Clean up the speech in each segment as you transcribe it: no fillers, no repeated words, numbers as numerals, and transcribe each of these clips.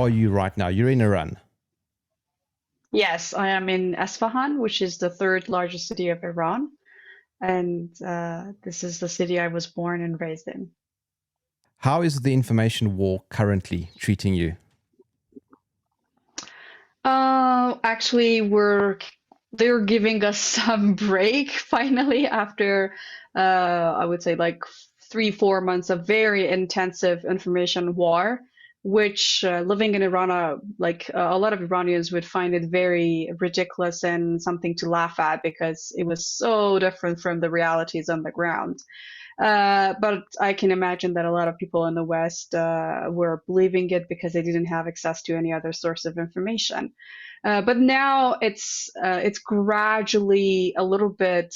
are you right now? You're in Iran. Yes, I am in Esfahan, which is the third largest city of Iran, and this is the city I was born and raised in. How is the information war currently treating you? Actually, they're giving us some break finally after I would say like 3, 4 months of very intensive information war, which living in Iran, a lot of Iranians would find it very ridiculous and something to laugh at because it was so different from the realities on the ground. But I can imagine that a lot of people in the West were believing it because they didn't have access to any other source of information. But now it's gradually a little bit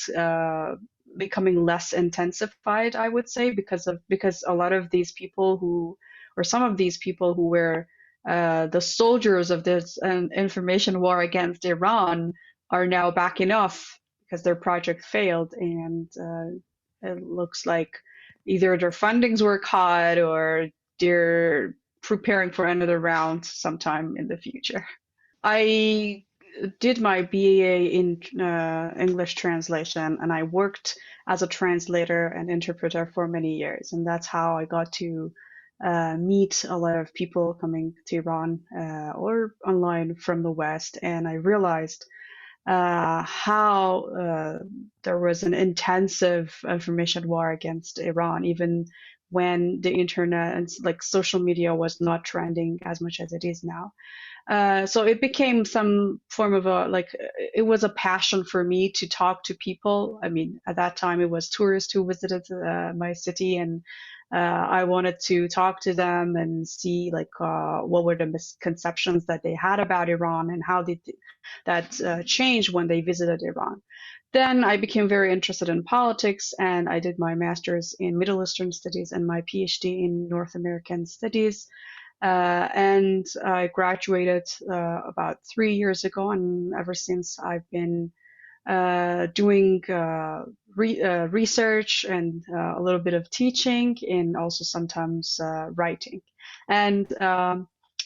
becoming less intensified, I would say, because a lot of these people or some of these people who were the soldiers of this information war against Iran are now backing off because their project failed, and it looks like either their fundings were cut or they're preparing for another round sometime in the future. I did my BA in English translation, and I worked as a translator and interpreter for many years, and that's how I got to meet a lot of people coming to Iran or online from the West, and I realized how there was an intensive information war against Iran, even when the internet and like social media was not trending as much as it is now. So it became some form of it was a passion for me to talk to people. I mean, at that time it was tourists who visited my city, and I wanted to talk to them and see what were the misconceptions that they had about Iran and how did that change when they visited Iran. Then I became very interested in politics, and I did my master's in Middle Eastern Studies and my PhD in North American Studies. And I graduated about 3 years ago, and ever since I've been doing research and a little bit of teaching, and also sometimes writing. And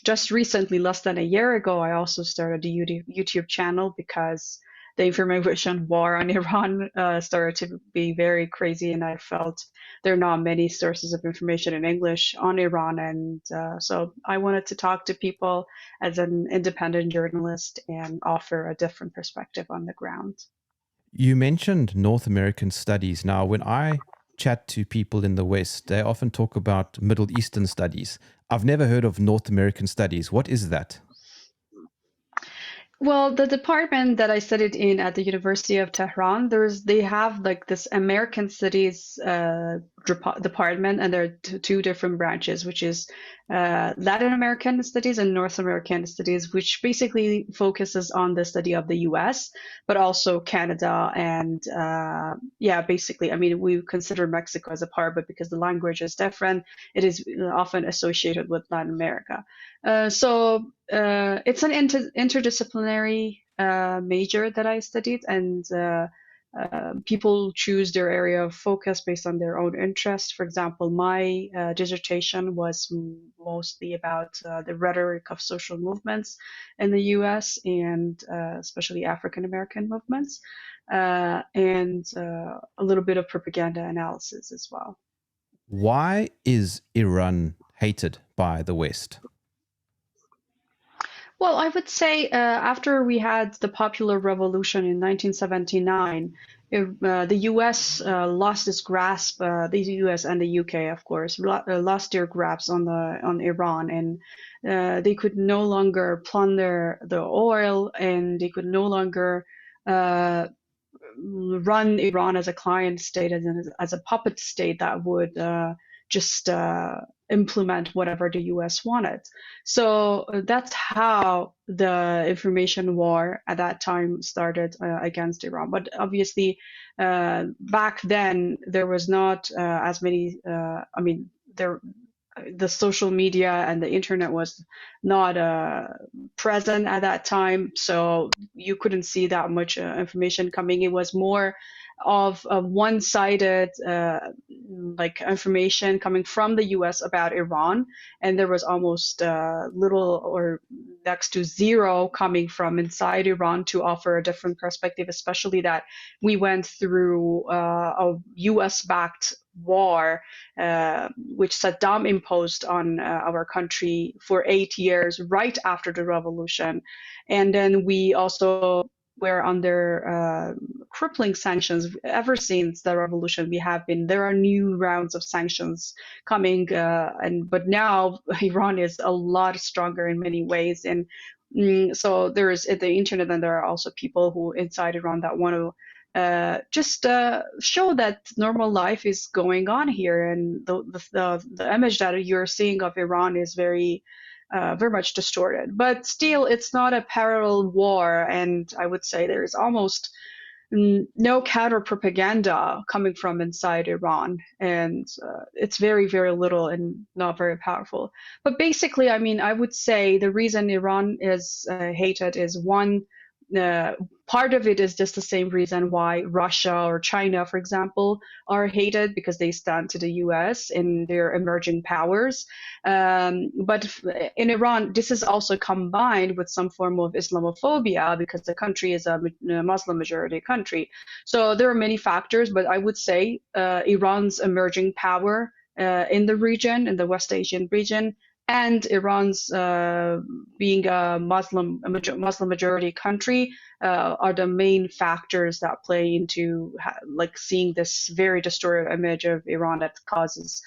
just recently, less than a year ago, I also started a YouTube channel because the information war on Iran started to be very crazy, and I felt there are not many sources of information in English on Iran, and so I wanted to talk to people as an independent journalist and offer a different perspective on the ground. You mentioned North American studies. Now, when I chat to people in the West, they often talk about Middle Eastern studies. I've never heard of North American studies. What is that? Well, the department that I studied in at the University of Tehran, they have like this American Studies department, and there are two different branches, which is Latin American Studies and North American Studies, which basically focuses on the study of the U.S., but also Canada and yeah, basically, I mean, we consider Mexico as a part, but because the language is different, it is often associated with Latin America. So it's an interdisciplinary major that I studied, and people choose their area of focus based on their own interest. For example, my dissertation was mostly about the rhetoric of social movements in the US, and especially African American movements, and a little bit of propaganda analysis as well. Why is Iran hated by the West? Well, I would say after we had the Popular Revolution in 1979, the U.S. Lost its grasp. The U.S. and the U.K., of course, lost their grasp on Iran, and they could no longer plunder the oil, and they could no longer run Iran as a client state, as a puppet state that would just implement whatever the US wanted. So that's how the information war at that time started against Iran. But obviously, back then there was not as many. I mean, the social media and the internet was not present at that time, so you couldn't see that much information coming. It was more of a one-sided like information coming from the US about Iran, and there was almost little or next to zero coming from inside Iran to offer a different perspective, especially that we went through a US-backed war, which Saddam imposed on our country for 8 years right after the revolution. And then we also were under crippling sanctions ever since the revolution. There are new rounds of sanctions coming, but now Iran is a lot stronger in many ways. And so there is at the internet, and there are also people who inside Iran that want to just show that normal life is going on here, and the image that you're seeing of Iran is very much distorted. But still, it's not a parallel war, and I would say there is almost no counter propaganda coming from inside Iran, and it's very, very little and not very powerful. But basically, I mean, I would say the reason Iran is hated is one. Part of it is just the same reason why Russia or China, for example, are hated, because they stand to the US in their emerging powers. But in Iran, this is also combined with some form of Islamophobia, because the country is a Muslim majority country. So there are many factors, but I would say Iran's emerging power in the region, in the West Asian region, and Iran's being a Muslim majority country are the main factors that play into like seeing this very distorted image of Iran that causes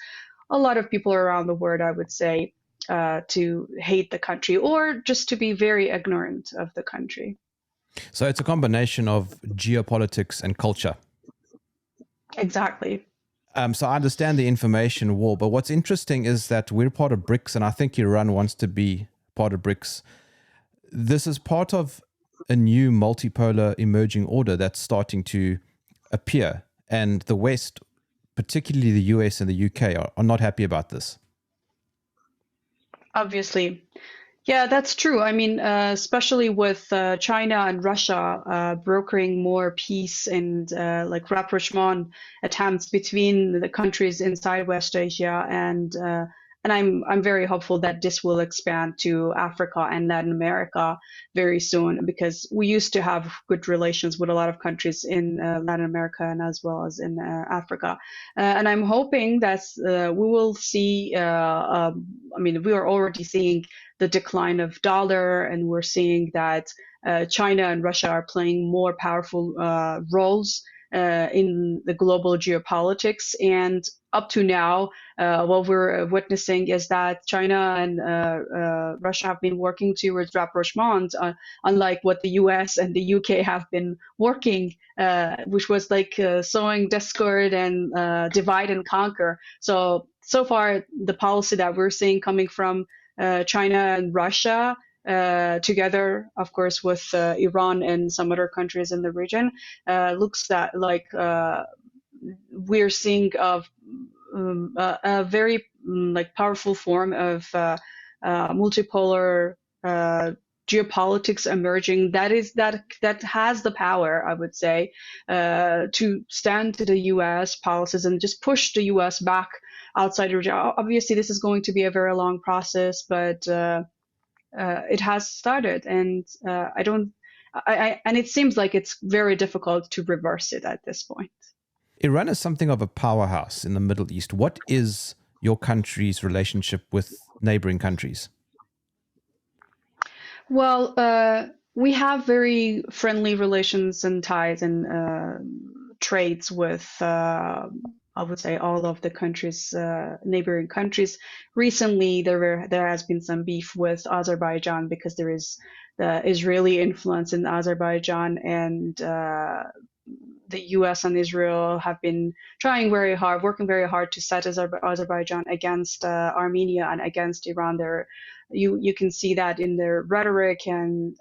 a lot of people around the world, I would say, to hate the country or just to be very ignorant of the country. So it's a combination of geopolitics and culture. Exactly. So I understand the information war, but what's interesting is that we're part of BRICS, and I think Iran wants to be part of BRICS. This is part of a new multipolar emerging order that's starting to appear, and the West, particularly the US and the UK, are not happy about this. Obviously. Yeah, that's true. I mean, especially with China and Russia brokering more peace and like rapprochement attempts between the countries inside West Asia, and I'm very hopeful that this will expand to Africa and Latin America very soon, because we used to have good relations with a lot of countries in Latin America and as well as in Africa. And I'm hoping that we will see. I mean, we are already seeing the decline of dollar, and we're seeing that China and Russia are playing more powerful roles in the global geopolitics. And up to now, what we're witnessing is that China and Russia have been working towards rapprochement, unlike what the US and the UK have been working, which was like sowing discord and divide and conquer. So far, the policy that we're seeing coming from China and Russia, together, of course, with Iran and some other countries in the region, looks that like we're seeing a very like powerful form of multipolar geopolitics emerging. That has the power, I would say, to stand to the U.S. policies and just push the U.S. back outside the region. Obviously, this is going to be a very long process, but it has started, and and it seems like it's very difficult to reverse it at this point. Iran is something of a powerhouse in the Middle East. What is your country's relationship with neighboring countries? Well, we have very friendly relations and ties and trades with, I would say, all of the countries, neighboring countries. Recently, there has been some beef with Azerbaijan because there is the Israeli influence in Azerbaijan, and the U.S. and Israel have been working very hard to set Azerbaijan against Armenia and against Iran. You can see that in their rhetoric, and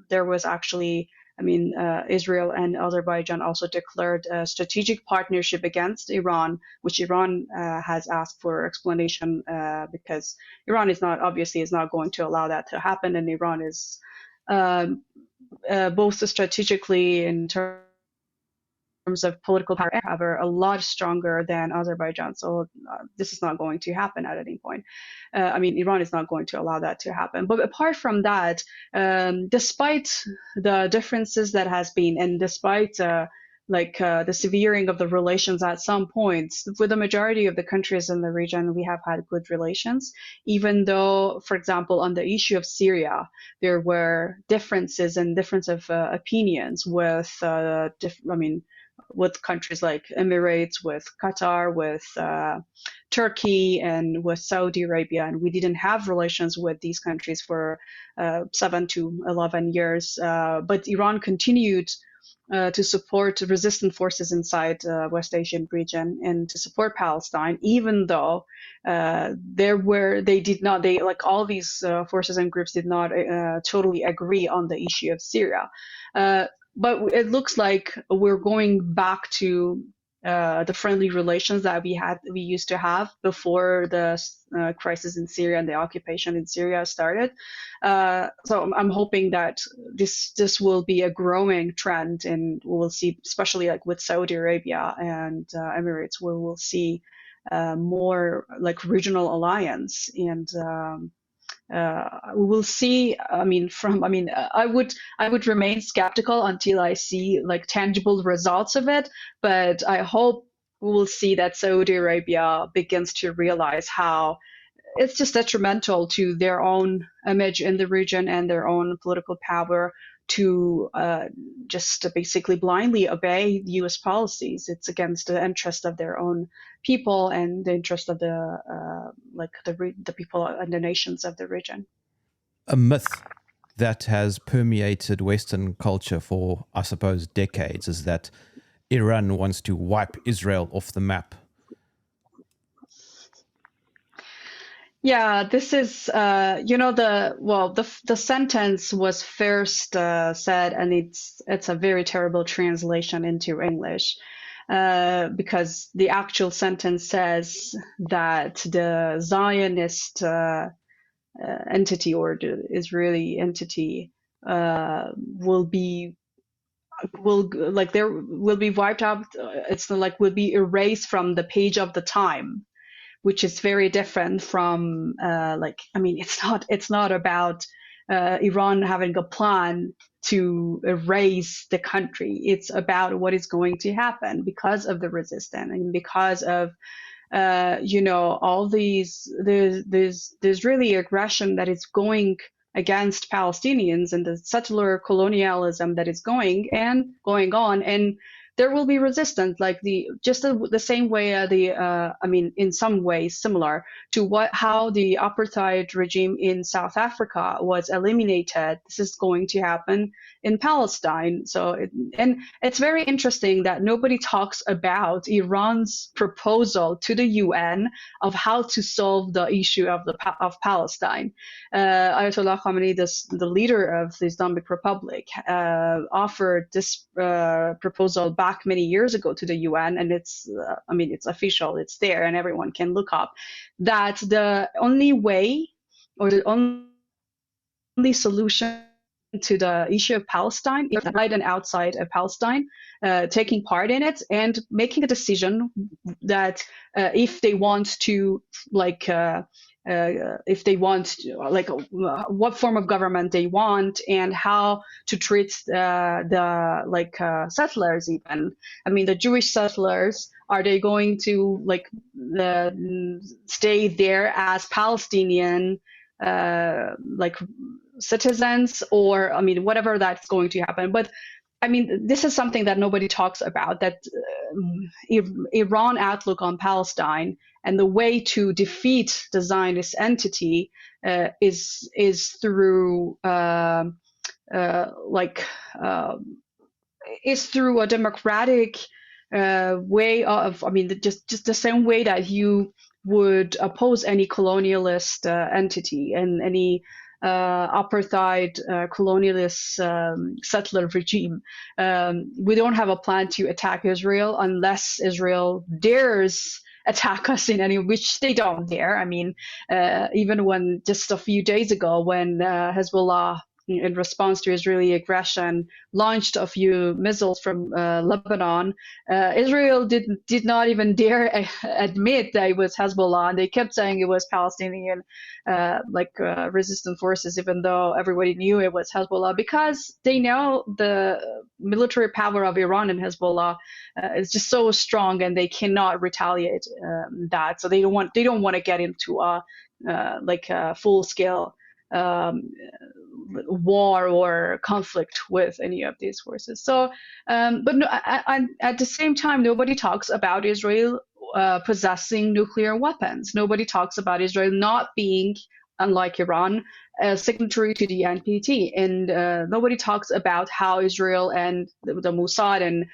there was actually, I mean, Israel and Azerbaijan also declared a strategic partnership against Iran, which Iran has asked for explanation because Iran is not going to allow that to happen, and Iran is both strategically in terms of political power a lot stronger than Azerbaijan. So this is not going to happen at any point. Iran is not going to allow that to happen. But apart from that, despite the differences that has been, and despite the severing of the relations at some points, with the majority of the countries in the region, we have had good relations, even though, for example, on the issue of Syria, there were differences and difference of opinions with, with countries like Emirates, with Qatar, with Turkey, and with Saudi Arabia. And we didn't have relations with these countries for 7 to 11 years. But Iran continued to support resistant forces inside West Asian region and to support Palestine, even though all these forces and groups did not totally agree on the issue of Syria. But it looks like we're going back to the friendly relations that we used to have before the crisis in Syria and the occupation in Syria started. So I'm hoping that this will be a growing trend, and we will see, especially like with Saudi Arabia and Emirates, we will see more like regional alliance, and we will see. I would remain skeptical until I see like tangible results of it, but I hope we will see that Saudi Arabia begins to realize how it's just detrimental to their own image in the region and their own political power to just basically blindly obey U.S. policies. It's against the interest of their own people and the interest of the people and the nations of the region. A myth that has permeated Western culture for, I suppose, decades is that Iran wants to wipe Israel off the map. Yeah, this is the sentence was first said, and it's a very terrible translation into English, because the actual sentence says that the Zionist entity or the Israeli entity will be wiped out. It's like will be erased from the page of the time, which is very different from it's not about Iran having a plan to erase the country. It's about what is going to happen because of the resistance and because of all these there's really aggression that is going against Palestinians and the settler colonialism that is going on, and there will be resistance, like the same way in some ways similar to how the apartheid regime in South Africa was eliminated. This is going to happen in Palestine. And it's very interesting that nobody talks about Iran's proposal to the UN of how to solve the issue of Palestine. Ayatollah Khamenei, the leader of the Islamic Republic, offered this proposal back many years ago to the UN, and it's official, it's there, and everyone can look up that the only way or the only solution to the issue of Palestine is inside and outside of Palestine taking part in it and making a decision that if they want to what form of government they want and how to treat the settlers. Even the Jewish settlers, are they going to stay there as Palestinian citizens, or whatever that's going to happen? But this is something that nobody talks about, that Iran outlook on Palestine and the way to defeat the Zionist entity is through a democratic way of, just the same way that you would oppose any colonialist entity and any apartheid colonialist settler regime. We don't have a plan to attack Israel unless Israel dares attack us in any, which they don't dare. Even when just a few days ago when Hezbollah in response to Israeli aggression, launched a few missiles from Lebanon. Israel did not even dare admit that it was Hezbollah, and they kept saying it was Palestinian resistant forces, even though everybody knew it was Hezbollah, because they know the military power of Iran and Hezbollah is just so strong, and they cannot retaliate that. So they don't want to get into a full scale war or conflict with any of these forces. So, but no, at the same time, nobody talks about Israel possessing nuclear weapons. Nobody talks about Israel not being, unlike Iran, a signatory to the NPT, and nobody talks about how Israel and the Mossad and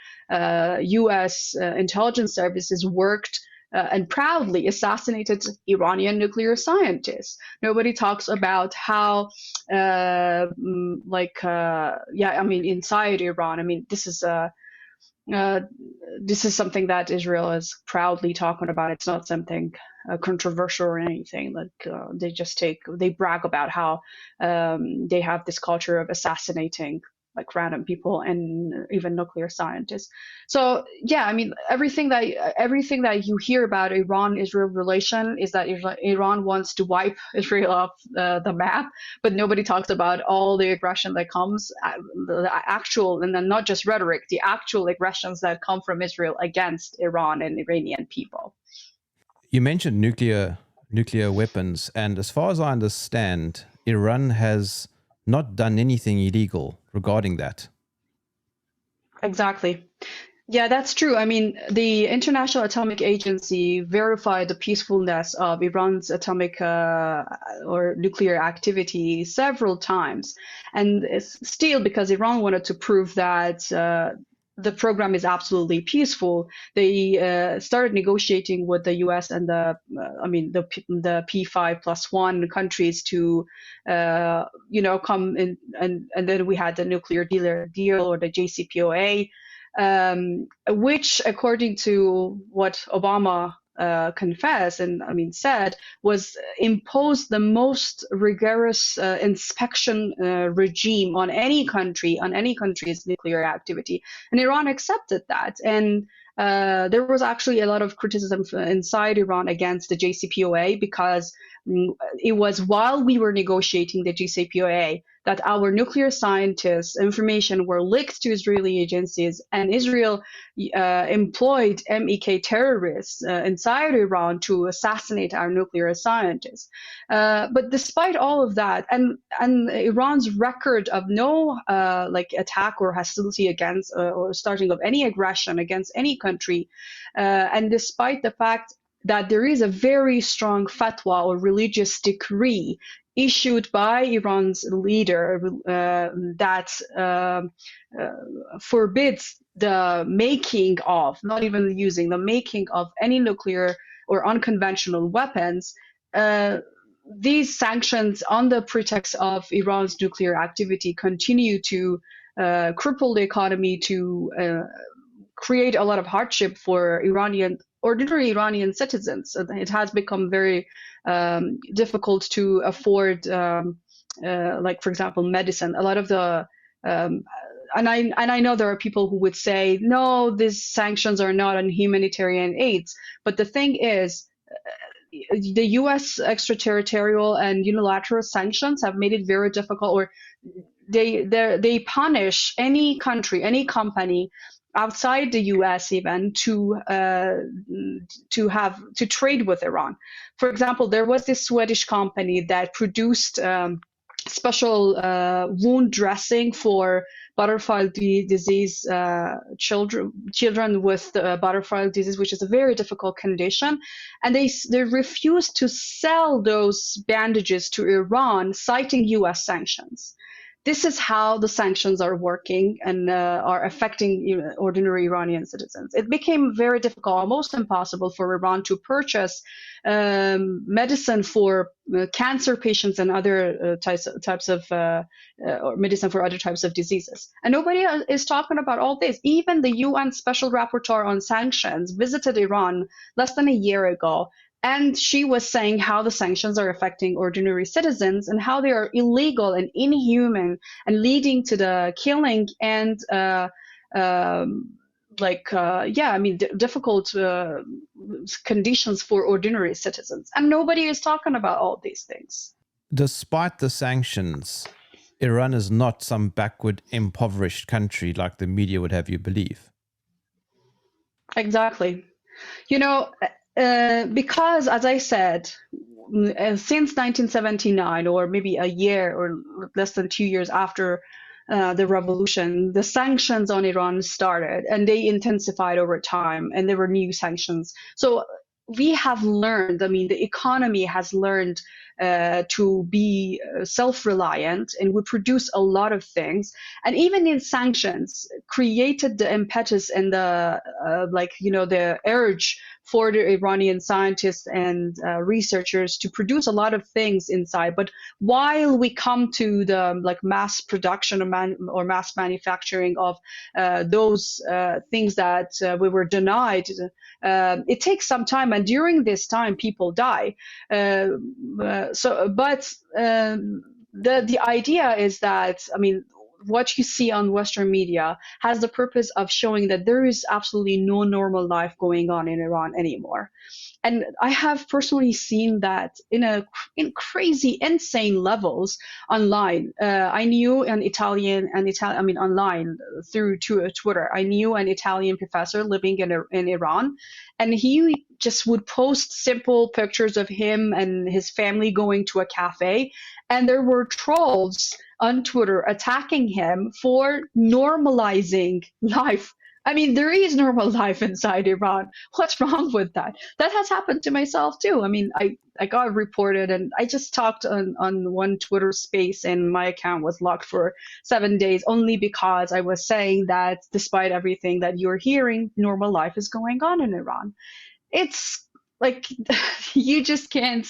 U.S. Intelligence services worked and proudly assassinated Iranian nuclear scientists. Nobody talks about how, inside Iran, this is something that Israel is proudly talking about. It's not something controversial or anything. They brag about how they have this culture of assassinating random people and even nuclear scientists. So yeah, everything that you hear about Iran-Israel relation is that Iran wants to wipe Israel off the map, but nobody talks about all the aggression that comes, the actual, and then not just rhetoric, the actual aggressions that come from Israel against Iran and Iranian people. You mentioned nuclear weapons, and as far as I understand, Iran has not done anything illegal regarding that. Exactly. Yeah, that's true. The International Atomic Agency verified the peacefulness of Iran's atomic or nuclear activity several times. And it's still, because Iran wanted to prove that the program is absolutely peaceful, they started negotiating with the U.S. and the P5+1 countries to, come in, and then we had the nuclear deal or the JCPOA, which, according to what Obama confessed and said, was imposed the most rigorous inspection regime on any country's nuclear activity, and Iran accepted that. And there was actually a lot of criticism inside Iran against the JCPOA, because it was while we were negotiating the JCPOA that our nuclear scientists' information were leaked to Israeli agencies, and Israel employed MEK terrorists inside Iran to assassinate our nuclear scientists. But despite all of that, and Iran's record of no attack or hostility against or starting of any aggression against any country, and despite the fact that there is a very strong fatwa or religious decree issued by Iran's leader that forbids the making of, not even using, the making of any nuclear or unconventional weapons, these sanctions on the pretext of Iran's nuclear activity continue to cripple the economy, to create a lot of hardship for ordinary Iranian citizens. It has become very difficult to afford, for example, medicine. A lot of the and I know there are people who would say, no, these sanctions are not on humanitarian aids. But the thing is, the U.S. extraterritorial and unilateral sanctions have made it very difficult, or they punish any country, any company outside the U.S. even to trade with Iran. For example, there was this Swedish company that produced special wound dressing for butterfly disease children with butterfly disease, which is a very difficult condition, and they refused to sell those bandages to Iran, citing U.S. sanctions. This is how the sanctions are working and are affecting ordinary Iranian citizens. It became very difficult, almost impossible, for Iran to purchase medicine for cancer patients and other types of or medicine for other types of diseases. And nobody is talking about all this. Even the UN Special Rapporteur on Sanctions visited Iran less than a year ago And she was saying how the sanctions are affecting ordinary citizens and how they are illegal and inhuman and leading to the killing and yeah, I mean, difficult conditions for ordinary citizens. And nobody is talking about all these things. Despite the sanctions, Iran is not some backward, impoverished country like the media would have you believe. Exactly. You know, because as I said, since 1979, or maybe a year or less than 2 years after the revolution, the sanctions on Iran started and they intensified over time, and there were new sanctions. So we have learned, I mean, the economy has learned to be self-reliant, and we produce a lot of things. And even in sanctions, created the impetus and the the urge for the Iranian scientists and researchers to produce a lot of things inside. But while we come to the mass production or mass manufacturing of those things that we were denied, it takes some time, and during this time, people die. The idea is that, I mean, what you see on Western media has the purpose of showing that there is absolutely no normal life going on in Iran anymore. And I have personally seen that in crazy, insane levels online. I knew online through Twitter. I knew an Italian professor living in Iran, and he just would post simple pictures of him and his family going to a cafe, and there were trolls on Twitter attacking him for normalizing life. I mean, there is normal life inside Iran. What's wrong with that? That has happened to myself too. I mean, I got reported, and I just talked on one Twitter space, and my account was locked for 7 days only because I was saying that despite everything that you're hearing, normal life is going on in Iran. It's like you just can't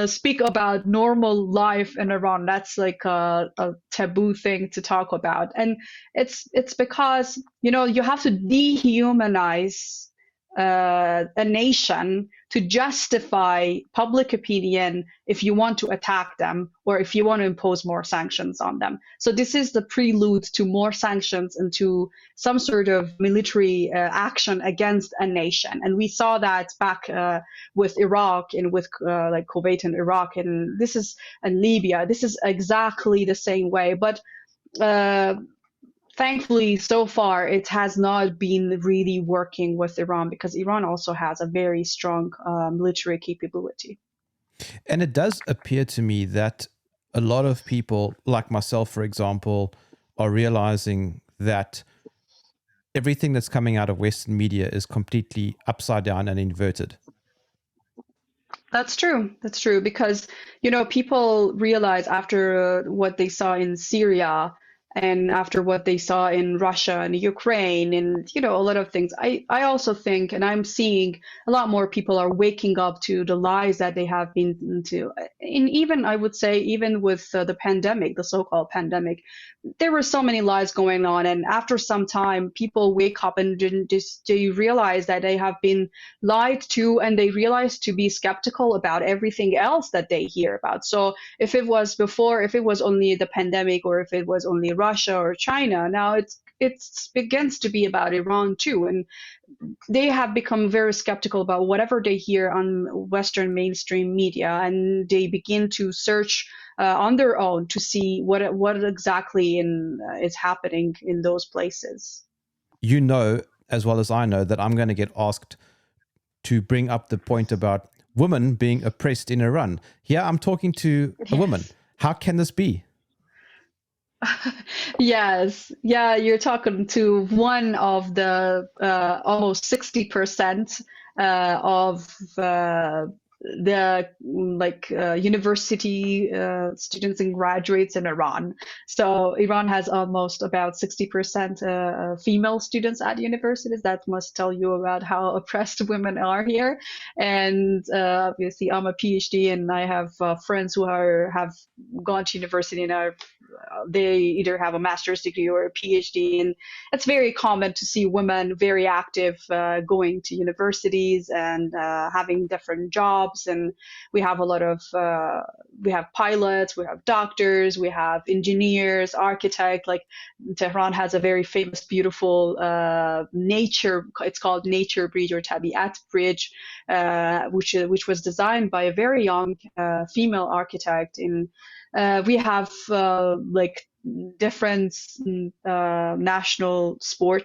speak about normal life in Iran. That's like a taboo thing to talk about, and it's because you have to dehumanize a nation to justify public opinion if you want to attack them or if you want to impose more sanctions on them. So this is the prelude to more sanctions and to some sort of military action against a nation. And we saw that back with Iraq and with Kuwait and Iraq, and this is and Libya. This is exactly the same way, but thankfully, so far, it has not been really working with Iran because Iran also has a very strong military capability. And it does appear to me that a lot of people, like myself, for example, are realizing that everything that's coming out of Western media is completely upside down and inverted. That's true. That's true because, people realize after what they saw in Syria and after what they saw in Russia and Ukraine and, a lot of things. I also think, and I'm seeing a lot more people are waking up to the lies that they have been into. And even, I would say, even with the pandemic, the so-called pandemic, there were so many lies going on. And after some time, people wake up and they realize that they have been lied to, and they realize to be skeptical about everything else that they hear about. So if it was before, if it was only the pandemic, or if it was only Russia or China, now it begins to be about Iran too. And they have become very skeptical about whatever they hear on Western mainstream media, and they begin to search on their own to see what exactly is happening in those places. You know, as well as I know, that I'm going to get asked to bring up the point about women being oppressed in Iran. Here I'm talking to a woman. How can this be? Yes, yeah, you're talking to one of the almost 60% of the university students and graduates in Iran. So Iran has almost about 60% female students at universities. That must tell you about how oppressed women are here. And obviously, I'm a PhD, and I have friends who have gone to university and are they either have a master's degree or a PhD, and it's very common to see women very active, going to universities and having different jobs. And we have a lot of we have pilots, we have doctors, we have engineers, architects. Like Tehran has a very famous, beautiful nature. It's called Nature Bridge or Tabiat Bridge, which was designed by a very young female architect. In we have like different national sport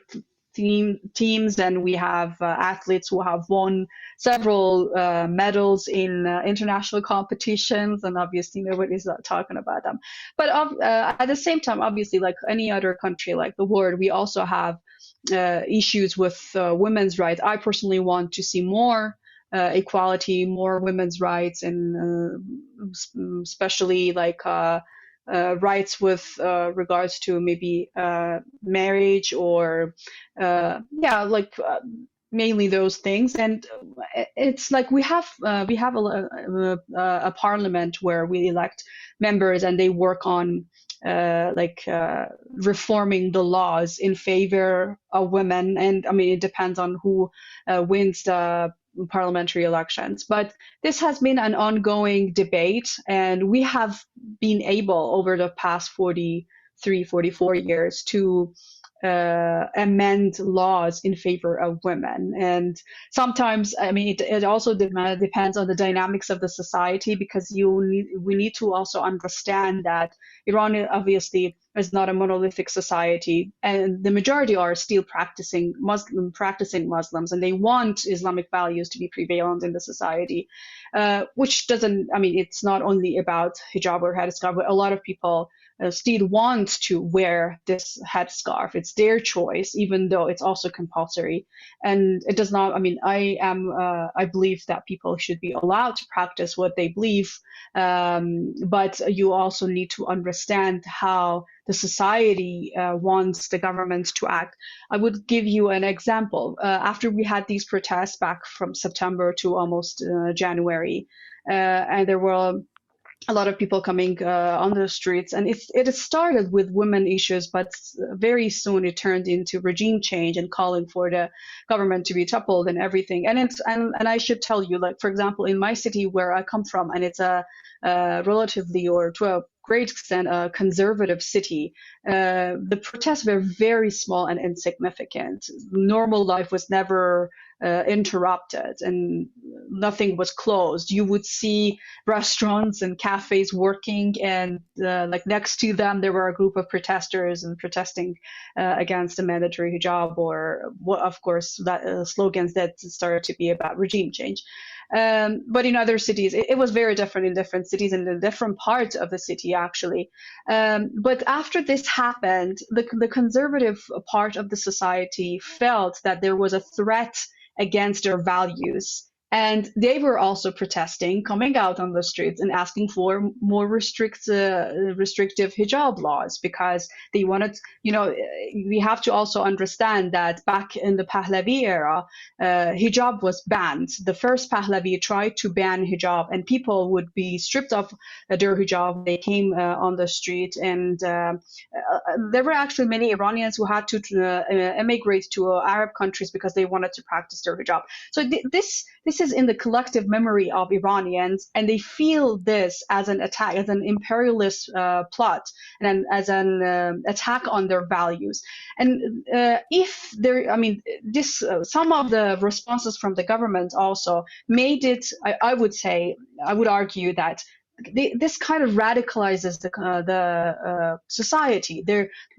teams, and we have athletes who have won several medals in international competitions, and obviously nobody's not talking about them. But at the same time, obviously, like any other country like the world, we also have issues with women's rights. I personally want to see more equality, more women's rights, and especially like rights with regards to maybe marriage or yeah, like mainly those things. And it's like we have a parliament where we elect members, and they work on reforming the laws in favor of women. And I mean, it depends on who wins the parliamentary elections. But this has been an ongoing debate, and we have been able over the past 43, 44 years to amend laws in favor of women. And sometimes, I mean, it also depends on the dynamics of the society, because we need to also understand that Iran obviously is not a monolithic society, and the majority are still practicing Muslims, and they want Islamic values to be prevalent in the society, which doesn't, I mean, it's not only about hijab or headscarf, but a lot of people still want to wear this headscarf. It's their choice, even though it's also compulsory. And it does not, I mean, I believe that people should be allowed to practice what they believe, but you also need to understand how the society wants the government to act. I would give you an example. After we had these protests back from September to almost January, and there were a lot of people coming on the streets, and it started with women issues, but very soon it turned into regime change and calling for the government to be toppled and everything. And I should tell you, like, for example, in my city where I come from, and it's a relatively, or to a great extent, a conservative city, the protests were very small and insignificant. Normal life was never interrupted, and nothing was closed. You would see restaurants and cafes working, and like next to them there were a group of protesters and protesting against the mandatory hijab, or of course that slogans that started to be about regime change. But in other cities, it was very different in different cities and in different parts of the city, actually. But after this happened, the conservative part of the society felt that there was a threat against their values. And they were also protesting, coming out on the streets and asking for more restrictive hijab laws, because they wanted, you know, we have to also understand that back in the Pahlavi era, hijab was banned. The first Pahlavi tried to ban hijab, and people would be stripped of their hijab when they came on the street. And there were actually many Iranians who had to emigrate to Arab countries because they wanted to practice their hijab. So this is in the collective memory of Iranians, and they feel this as an attack, as an imperialist plot, and as an attack on their values. And if there, I mean, this some of the responses from the government also made it. I would say, I would argue that this kind of radicalizes the society.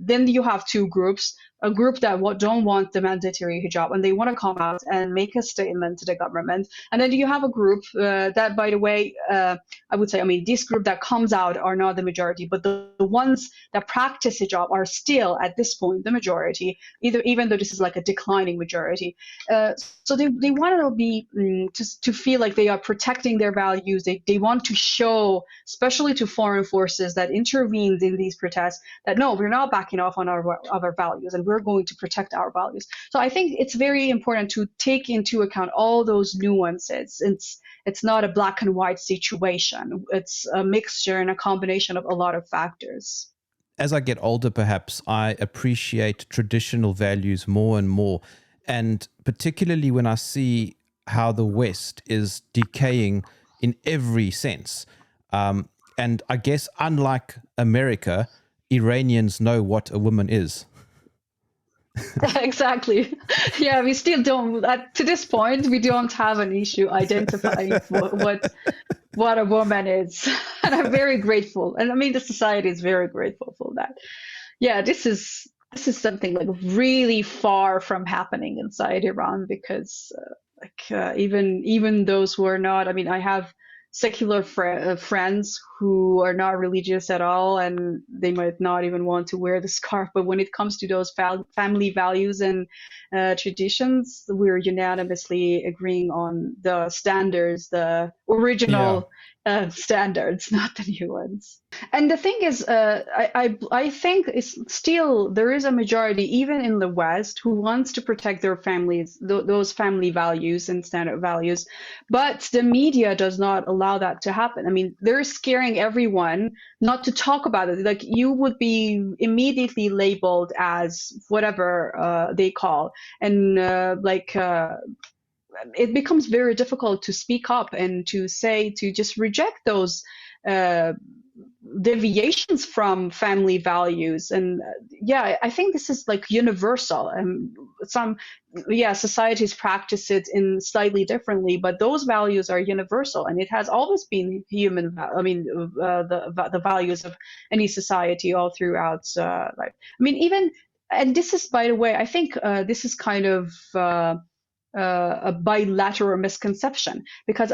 Then you have two groups: a group that don't want the mandatory hijab, and they want to come out and make a statement to the government. And then you have a group that, by the way, I would say, I mean, this group that comes out are not the majority, but the ones that practice hijab are still, at this point, the majority, even though this is like a declining majority. So they want to be to feel like they are protecting their values. They want to show, especially to foreign forces that intervened in these protests, that no, we're not backing off on our values, and we're going to protect our values. So I think it's very important to take into account all those nuances. It's not a black and white situation. It's a mixture and a combination of a lot of factors. as I get older, perhaps I appreciate traditional values more and more. And particularly when I see how the West is decaying in every sense. And I guess, unlike America, Iranians know what a woman is. Exactly. Yeah, we still don't, to this point, we don't have an issue identifying what a woman is. And I'm very grateful. And I mean, the society is very grateful for that. Yeah, this is something like really far from happening inside Iran because even those who are not, I mean, I have secular friends who are not religious at all, and they might not even want to wear the scarf. But when it comes to those family values and traditions, we're unanimously agreeing on the standards, the Yeah. original standards, not the new ones. And the thing is, I think it's still there is a majority, even in the West, who wants to protect their families, those family values and standard values, but the media does not allow that to happen. I mean, they're scaring everyone not to talk about it. Like you would be immediately labeled as whatever they call, and it becomes very difficult to speak up and to say to just reject those uh, deviations from family values. And yeah, I think this is like universal, and some, yeah, societies practice it in slightly differently, but those values are universal, and it has always been human I mean the values of any society all throughout life. I mean, even, and this is, by the way, I think this is kind of a bilateral misconception, because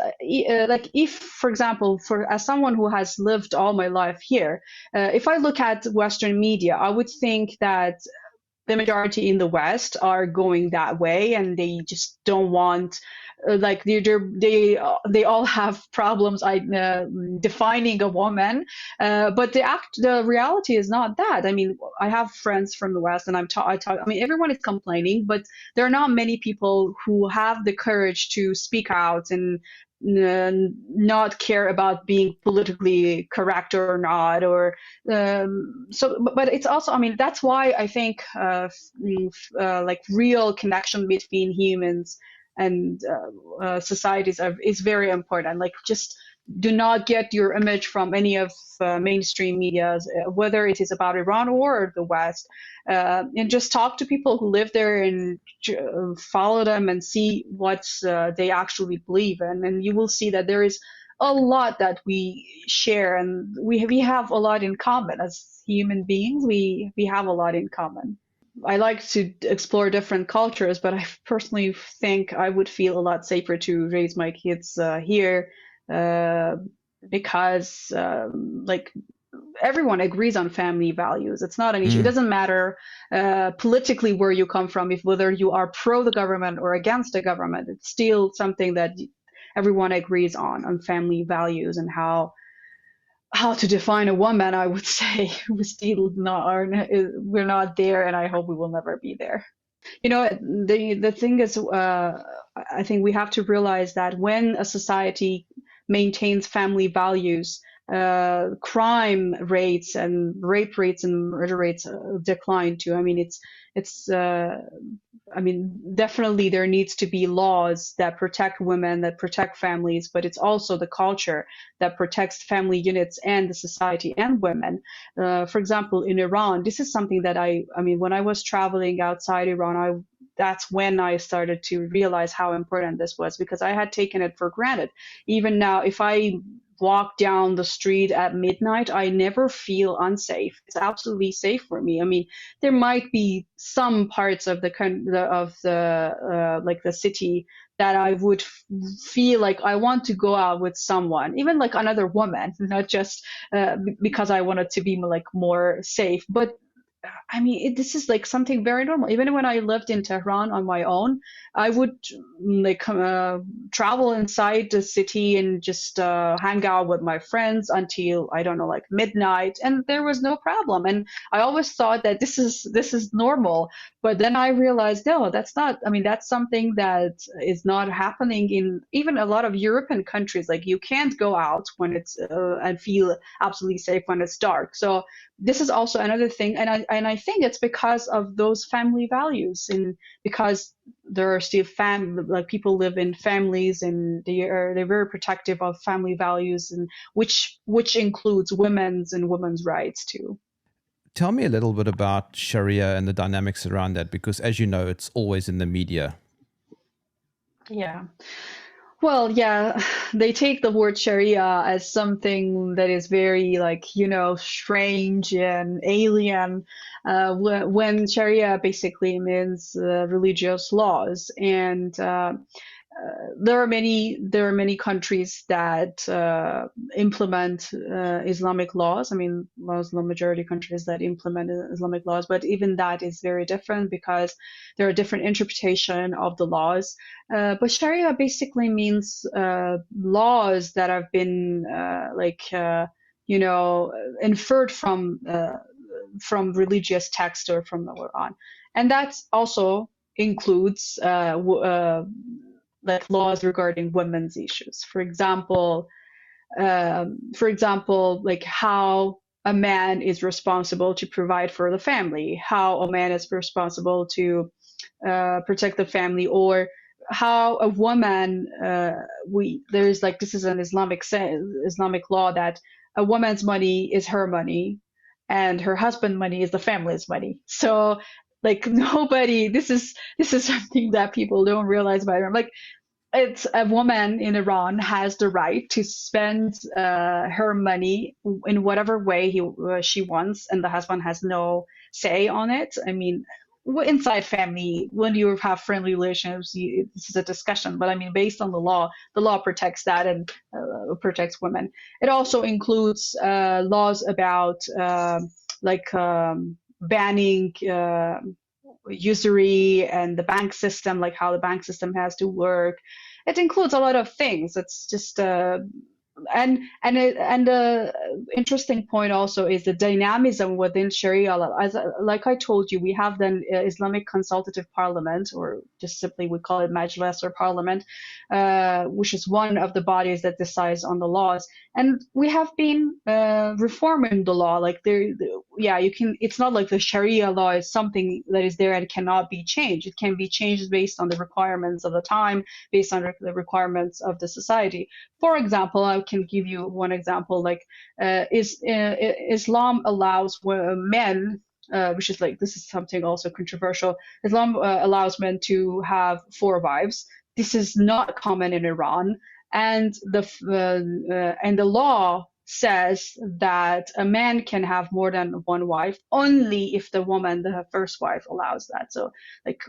like if, for example, for as someone who has lived all my life here, if I look at Western media, I would think that the majority in the West are going that way, and they just don't want, like they all have problems defining a woman, but the reality is not that. I mean, I have friends from the West, and I talk. I mean, everyone is complaining, but there are not many people who have the courage to speak out and not care about being politically correct or not, or but it's also, I mean, that's why I think like real connection between humans and societies is very important. Like, just do not get your image from any of mainstream media, whether it is about Iran or the West, and just talk to people who live there and follow them and see what they actually believe in, and you will see that there is a lot that we share, and we have a lot in common as human beings. We have a lot in common. I like to explore different cultures, but I personally think I would feel a lot safer to raise my kids here, uh, because like everyone agrees on family values. It's not an issue. It Mm. doesn't matter politically where you come from, if whether you are pro the government or against the government. It's still something that everyone agrees on family values and how to define a woman. I would say we still not are, we're not there, and I hope we will never be there. You know, the thing is, I think we have to realize that when a society maintains family values, crime rates and rape rates and murder rates decline too. I mean, it's I mean, definitely there needs to be laws that protect women, that protect families, but it's also the culture that protects family units and the society and women. For example, in Iran, this is something that I mean, when I was traveling outside Iran, that's when I started to realize how important this was, because I had taken it for granted. Even now, if I walk down the street at midnight, I never feel unsafe. It's absolutely safe for me. I mean, there might be some parts of the like the city that I would feel like I want to go out with someone, even like another woman, not just because I wanted to be like more safe. But I mean, this is like something very normal. Even when I lived in Tehran on my own, I would like travel inside the city and just hang out with my friends until, I don't know, like midnight, and there was no problem. And I always thought that this is normal, but then I realized, no, that's not. I mean, that's something that is not happening in even a lot of European countries. Like, you can't go out when it's and feel absolutely safe when it's dark. So this is also another thing, and I think it's because of those family values, and because there are still like people live in families, and they're very protective of family values, and which includes women's rights too. Tell me a little bit about Sharia and the dynamics around that, because as you know, it's always in the media. Yeah. Well, yeah, they take the word Sharia as something that is very, like, strange and alien, when Sharia basically means religious laws. And there are many countries that implement Islamic laws. I mean, Muslim majority countries that implement Islamic laws, but even that is very different because there are different interpretation of the laws. But Sharia basically means laws that have been inferred from religious text or from the Quran, and that also includes like laws regarding women's issues. For example, like how a man is responsible to provide for the family, how a man is responsible to protect the family, or how a woman we there's like this is an Islamic law that a woman's money is her money and her husband's money is the family's money. So like nobody this is something that people don't realize about it. Like it's a woman in Iran has the right to spend her money in whatever way she wants, and the husband has no say on it. I mean, inside family, when you have friendly relationships, this is a discussion. But I mean, based on the law protects that and protects women. It also includes laws about banning usury and the bank system, like how the bank system has to work. It includes a lot of things. It's just and the interesting point also is the dynamism within Sharia law. Like I told you, we have the Islamic Consultative Parliament, or just simply we call it Majlis or Parliament, which is one of the bodies that decides on the laws. And we have been reforming the law. Like yeah, you can. It's not like the Sharia law is something that is there and cannot be changed. It can be changed based on the requirements of the time, based on the requirements of the society. For example, I can give you one example. Like, Islam allows men, which is like this is something also controversial. Islam allows men to have 4 wives. This is not common in Iran, and the law says that a man can have more than one wife only if the first wife allows that. So, like,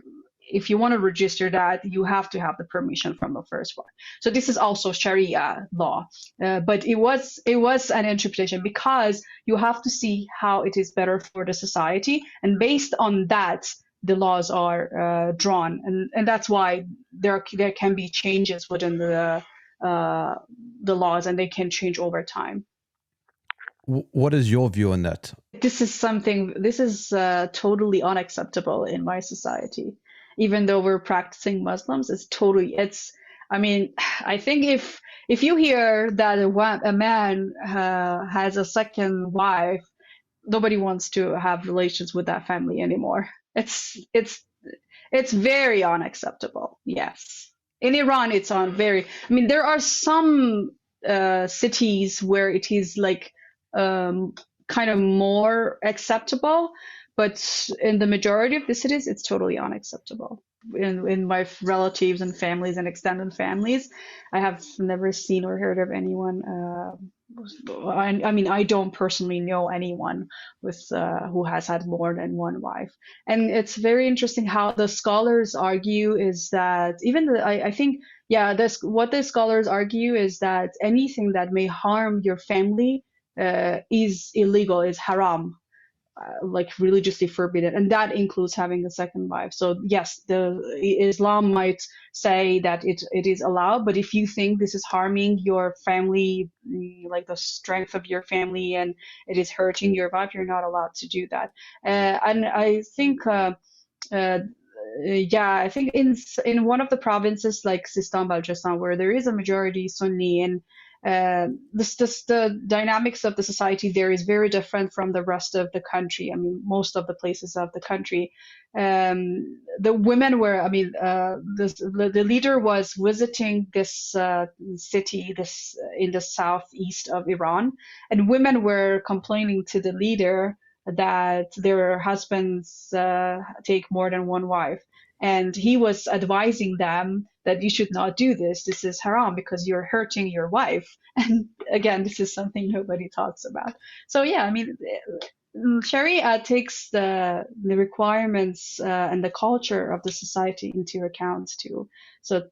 if you want to register that, you have to have the permission from the first wife. So this is also Sharia law, but it was an interpretation because you have to see how it is better for the society, and based on that, the laws are drawn, and that's why there can be changes within the laws, and they can change over time. What is your view on that? This is totally unacceptable in my society. Even though we're practicing Muslims, I mean, I think if you hear that a man has a second wife, nobody wants to have relations with that family anymore. It's very unacceptable. Yes. In Iran, it's on very. I mean, there are some cities where it is like kind of more acceptable, but in the majority of the cities, it's totally unacceptable. In my relatives and families and extended families, I have never seen or heard of anyone. I mean, I don't personally know anyone with who has had more than one wife. And it's very interesting how the scholars argue is that I think, yeah, what the scholars argue is that anything that may harm your family is illegal, is haram, like religiously forbidden, and that includes having a second wife. So yes, the Islam might say that it is allowed, but if you think this is harming your family, like the strength of your family, and it is hurting your wife, you're not allowed to do that. And I think yeah, I think in one of the provinces like Sistan Balochistan, where there is a majority Sunni, The dynamics of the society there is very different from the rest of the country. I mean, most of the places of the country. The women were, I mean, the leader was visiting this city, this in the southeast of Iran, and women were complaining to the leader that their husbands take more than one wife. And he was advising them that you should not do this. This is haram because you're hurting your wife. And again, this is something nobody talks about. So yeah, I mean, Sharia takes the requirements and the culture of the society into account too. So,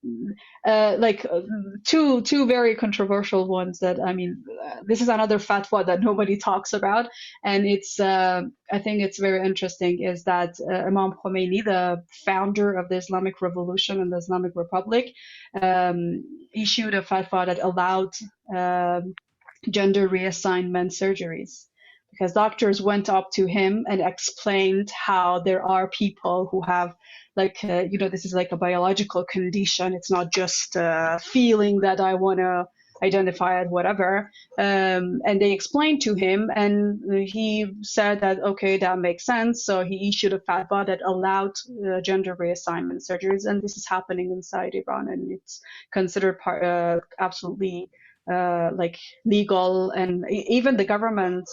two very controversial ones that I mean, this is another fatwa that nobody talks about, and it's I think it's very interesting is that Imam Khomeini, the founder of the Islamic Revolution and the Islamic Republic, issued a fatwa that allowed gender reassignment surgeries because doctors went up to him and explained how there are people who have this is like a biological condition. It's not just a feeling that I want to identify as whatever. And they explained to him, and he said that, okay, that makes sense. So he issued a fatwa that allowed gender reassignment surgeries. And this is happening inside Iran, and it's considered absolutely legal. And even the government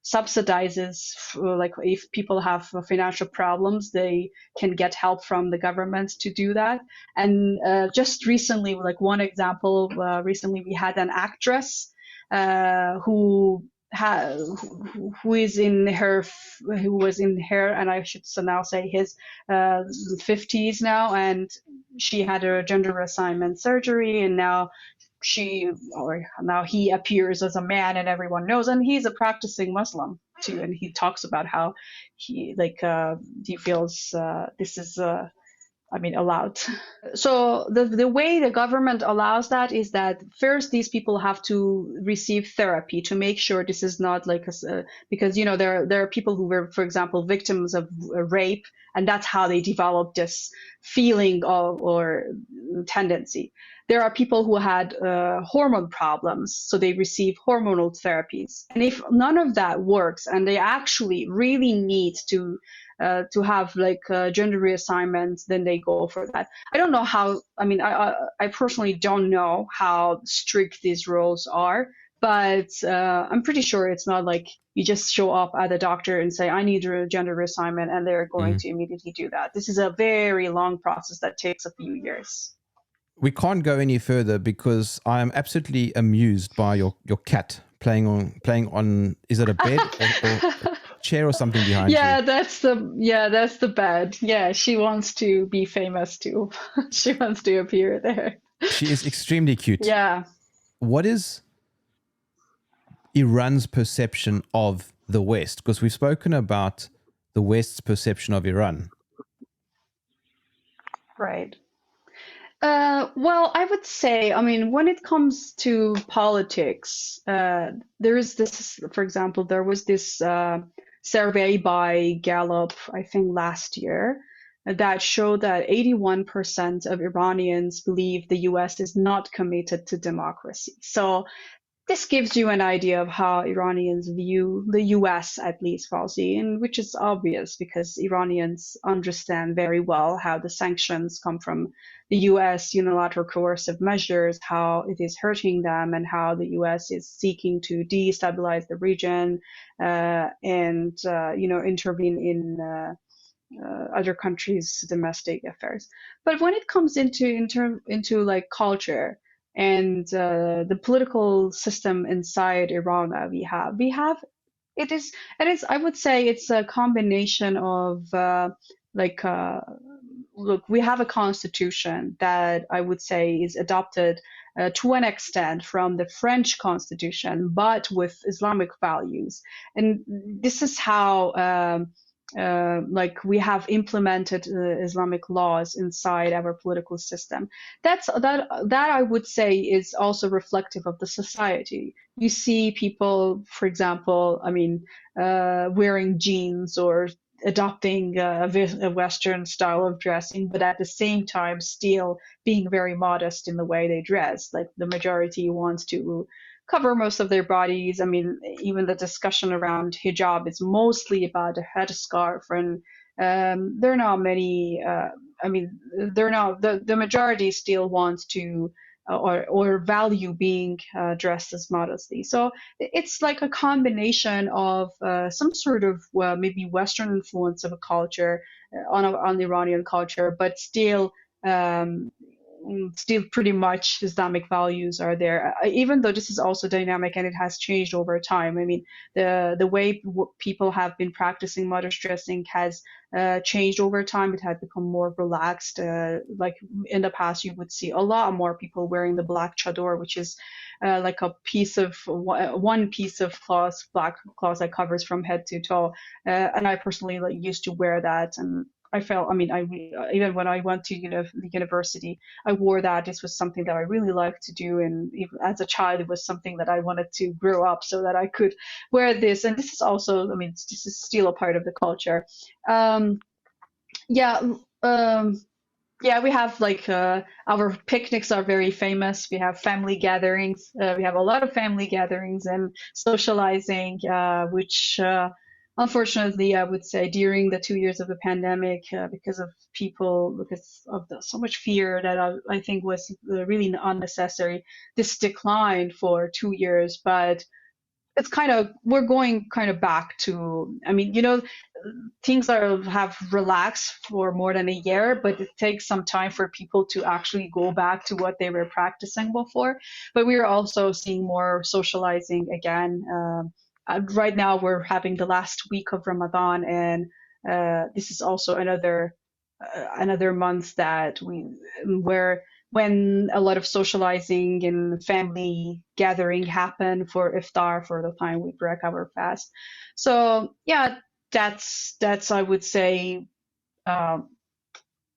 subsidizes, like if people have financial problems, they can get help from the government to do that. And just recently, like one example, recently we had an actress who was in her, and I should now say his 50s now, and she had a gender reassignment surgery, and now he appears as a man and everyone knows, and he's a practicing Muslim too, and he talks about how he feels this is allowed. So the way the government allows that is that first these people have to receive therapy to make sure this is not because there are people who were, for example, victims of rape, and that's how they develop this feeling or tendency. There are people who had hormone problems, so they receive hormonal therapies. And if none of that works, and they actually really need to have gender reassignments, then they go for that. I don't know how. I mean, I personally don't know how strict these rules are, but I'm pretty sure it's not like you just show up at the doctor and say, I need a gender reassignment, and they're going to immediately do that. This is a very long process that takes a few years. We can't go any further because I am absolutely amused by your cat playing on. Is it a bed or chair or something behind you? That's the bed. Yeah, she wants to be famous too. She wants to appear there. She is extremely cute. Yeah. What is Iran's perception of the West? Because we've spoken about the West's perception of Iran. Right. Well, I would say, I mean, when it comes to politics, there is this, for example, there was this survey by Gallup, I think last year, that showed that 81% of Iranians believe the US is not committed to democracy. So this gives you an idea of how Iranians view the US, at least falsely, and which is obvious because Iranians understand very well how the sanctions come from the US, unilateral coercive measures, how it is hurting them, and how the US is seeking to destabilize the region and intervene in other countries' domestic affairs. But when it comes into like culture and the political system inside Iran that we have I would say it's a combination of look, we have a constitution that I would say is adopted to an extent from the French constitution, but with Islamic values, and this is how we have implemented Islamic laws inside our political system. That I would say is also reflective of the society. You see people, for example, wearing jeans or adopting a Western style of dressing, but at the same time still being very modest in the way they dress. Like the majority wants to cover most of their bodies. I mean, even the discussion around hijab is mostly about a headscarf, and there are not many. I mean, they're not the majority still wants to or value being dressed as modesty. So it's like a combination of some sort of maybe Western influence of a culture on the Iranian culture, but um, still pretty much Islamic values are there. Even though this is also dynamic and it has changed over time. I mean, the way people have been practicing modest dressing has changed over time. It had become more relaxed. Like in the past, you would see a lot more people wearing the black chador, which is like a piece of one piece of cloth, black cloth that covers from head to toe. And I personally like used to wear that, and I felt, I mean, even when I went to the university, I wore that. This was something that I really liked to do, and even as a child, it was something that I wanted to grow up so that I could wear this. And this is also, I mean, this is still a part of the culture. Um, yeah, yeah, we have like our picnics are very famous. We have family gatherings. We have a lot of family gatherings and socializing, which unfortunately I would say during the 2 years of the pandemic, because of so much fear that I think was really unnecessary. This declined for 2 years, but it's kind of we're going kind of back to, I mean, things have relaxed for more than a year, but it takes some time for people to actually go back to what they were practicing before. But we are also seeing more socializing again. Right now we're having the last week of Ramadan, and this is also another month that we where when a lot of socializing and family gathering happen for iftar, for the time we break our fast. So yeah, that's I would say um,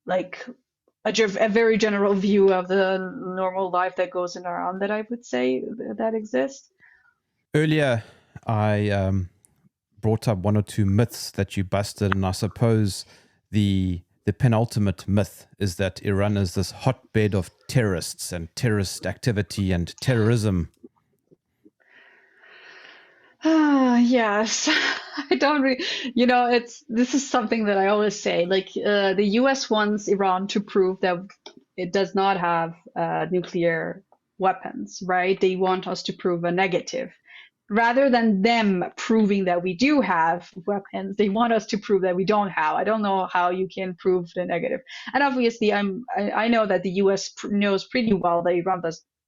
like a very general view of the normal life that goes in around that I would say that exists. Earlier, I brought up one or two myths that you busted, and I suppose the penultimate myth is that Iran is this hotbed of terrorists and terrorist activity and terrorism. Yes. I don't really, this is something that I always say. Like, the US wants Iran to prove that it does not have nuclear weapons, right? They want us to prove a negative. Rather than them proving that we do have weapons, they want us to prove that we don't have. I don't know how you can prove the negative. And obviously, I know that the US knows pretty well that Iran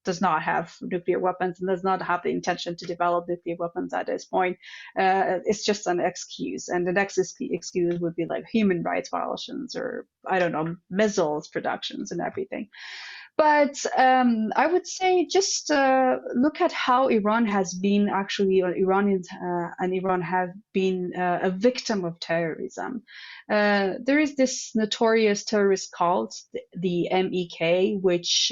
does not have nuclear weapons and does not have the intention to develop nuclear weapons at this point. It's just an excuse, and the next excuse would be like human rights violations, or I don't know, missiles productions and everything. But I would say just look at how Iran has been actually, or Iranians and Iran have been a victim of terrorism. There is this notorious terrorist cult, the MEK, which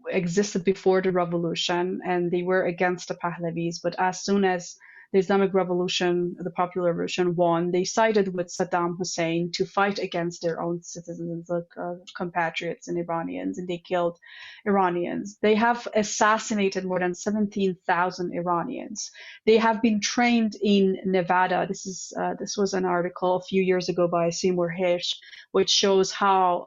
existed before the revolution, and they were against the Pahlavis. But as soon as the Islamic Revolution, the Popular Revolution, won, they sided with Saddam Hussein to fight against their own citizens, like compatriots and Iranians, and they killed Iranians. They have assassinated more than 17,000 Iranians. They have been trained in Nevada. This was an article a few years ago by Seymour Hersh, which shows how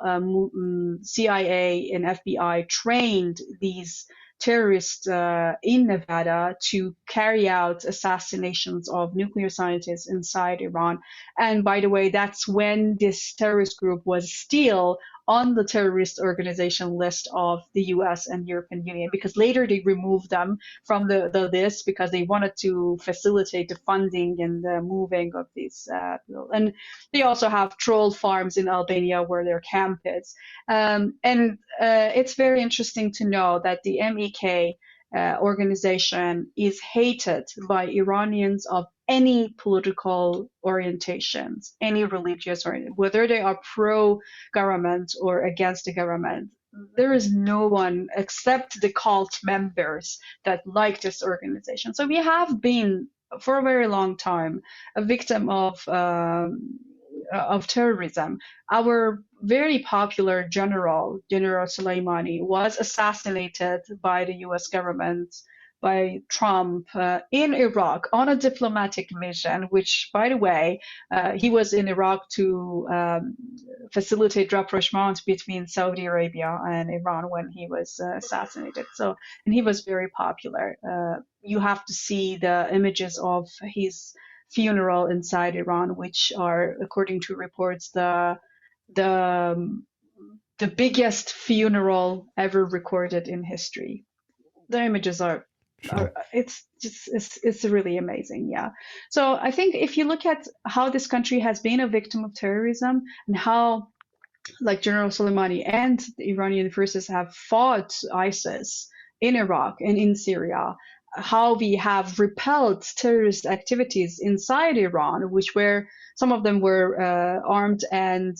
CIA and FBI trained these terrorists in Nevada to carry out assassinations of nuclear scientists inside Iran. And by the way, that's when this terrorist group was still on the terrorist organization list of the US and European Union, because later they removed them from the list because they wanted to facilitate the funding and the moving of these people. And they also have troll farms in Albania where their camp is. And it's very interesting to know that the MEK organization is hated by Iranians of any political orientations, any religious orientation, whether they are pro-government or against the government. There is no one except the cult members that like this organization. So we have been for a very long time a victim of terrorism. Our very popular General Soleimani, was assassinated by the U.S. government, by Trump, in Iraq on a diplomatic mission, which, by the way, he was in Iraq to facilitate rapprochement between Saudi Arabia and Iran when he was assassinated. So, and he was very popular. You have to see the images of his funeral inside Iran, which are, according to reports, the biggest funeral ever recorded in history. The images are, it's really amazing. Yeah. So I think if you look at how this country has been a victim of terrorism and how, like, General Soleimani and the Iranian forces have fought ISIS in Iraq and in Syria, how we have repelled terrorist activities inside Iran, which were, some of them were armed and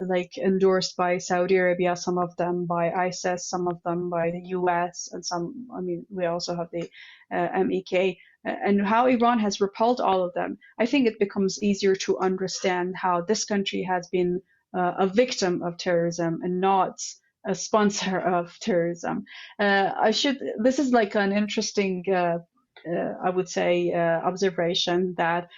like endorsed by Saudi Arabia, some of them by ISIS, some of them by the US, and some, I mean, we also have the MEK, and how Iran has repelled all of them. I think it becomes easier to understand how this country has been a victim of terrorism and not a sponsor of terrorism. This is like an interesting, I would say, observation that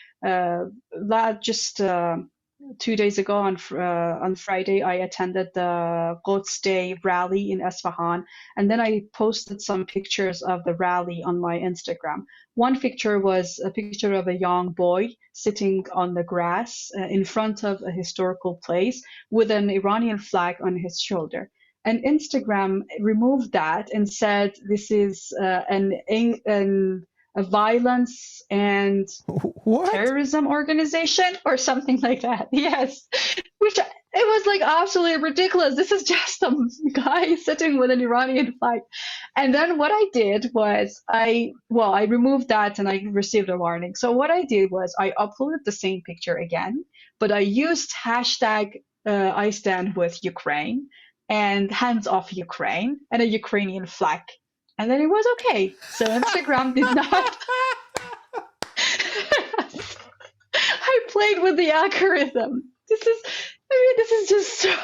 just 2 days ago on Friday, I attended the Quds Day rally in Isfahan, and then I posted some pictures of the rally on my Instagram. One picture was a picture of a young boy sitting on the grass in front of a historical place with an Iranian flag on his shoulder. And Instagram removed that and said this is a violence and terrorism organization or something like that. Yes, which, it was like absolutely ridiculous. This is just a guy sitting with an Iranian flag. And then what I did was I removed that and I received a warning. So what I did was I uploaded the same picture again, but I used hashtag I stand with Ukraine and hands off Ukraine and a Ukrainian flag. And then it was okay. So Instagram did not. I played with the algorithm. This is just so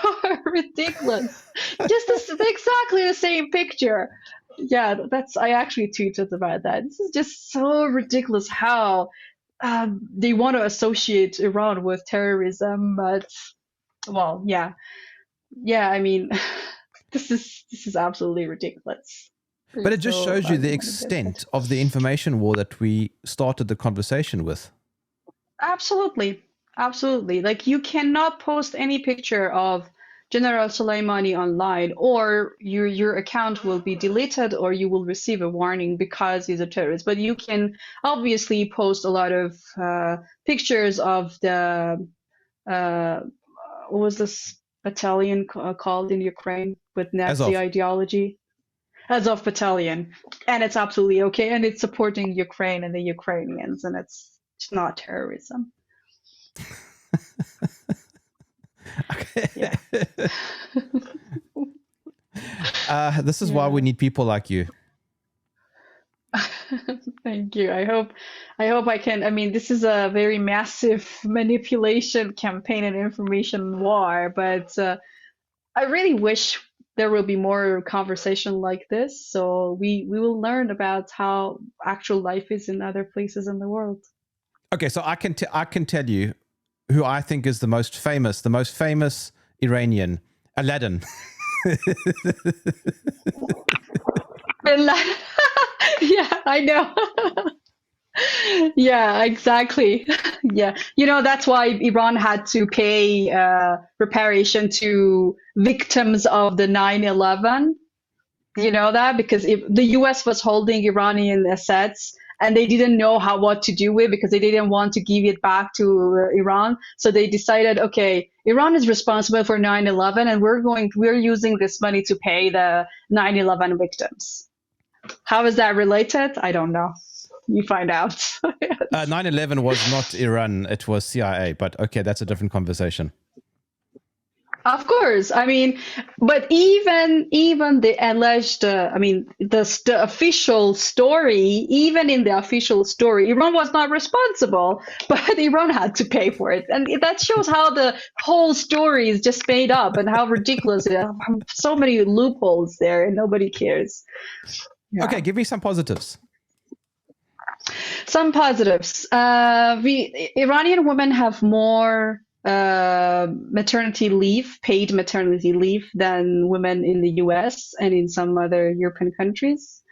ridiculous. Just exactly the same picture. Yeah, I actually tweeted about that. This is just so ridiculous how they want to associate Iran with terrorism, but, well, yeah. I mean, this is absolutely ridiculous. But it just shows you the extent of the information war that we started the conversation with. Absolutely. Like, you cannot post any picture of General Soleimani online, or your account will be deleted, or you will receive a warning because he's a terrorist. But you can obviously post a lot of pictures of the what was this battalion called in Ukraine with Nazi ideology? Azov Battalion, and it's absolutely okay, and it's supporting Ukraine and the Ukrainians, and it's not terrorism. Okay. Yeah. This is why we need people like you. Thank you. I hope I can. I mean, this is a very massive manipulation campaign and information war, but I really wish there will be more conversation like this, so we will learn about how actual life is in other places in the world. Okay, so I can tell you who I think is the most famous Iranian, Aladdin. Yeah, I know. Yeah, exactly. Yeah, that's why Iran had to pay reparation to victims of the 9/11. You know that, because the US was holding Iranian assets and they didn't know what to do with, because they didn't want to give it back to Iran. So they decided, okay, Iran is responsible for 9/11, and we're using this money to pay the 9/11 victims. How is that related? I don't know. You find out. 9/11 was not Iran, it was CIA, but okay, that's a different conversation. Of course, I mean, but even the alleged, I mean, the official story, even in the official story, Iran was not responsible, but Iran had to pay for it, and that shows how the whole story is just made up and how ridiculous it is. So many loopholes there, and nobody cares. Yeah. Okay, give me some positives. Some positives. Iranian women have more maternity leave, paid maternity leave, than women in the US and in some other European countries.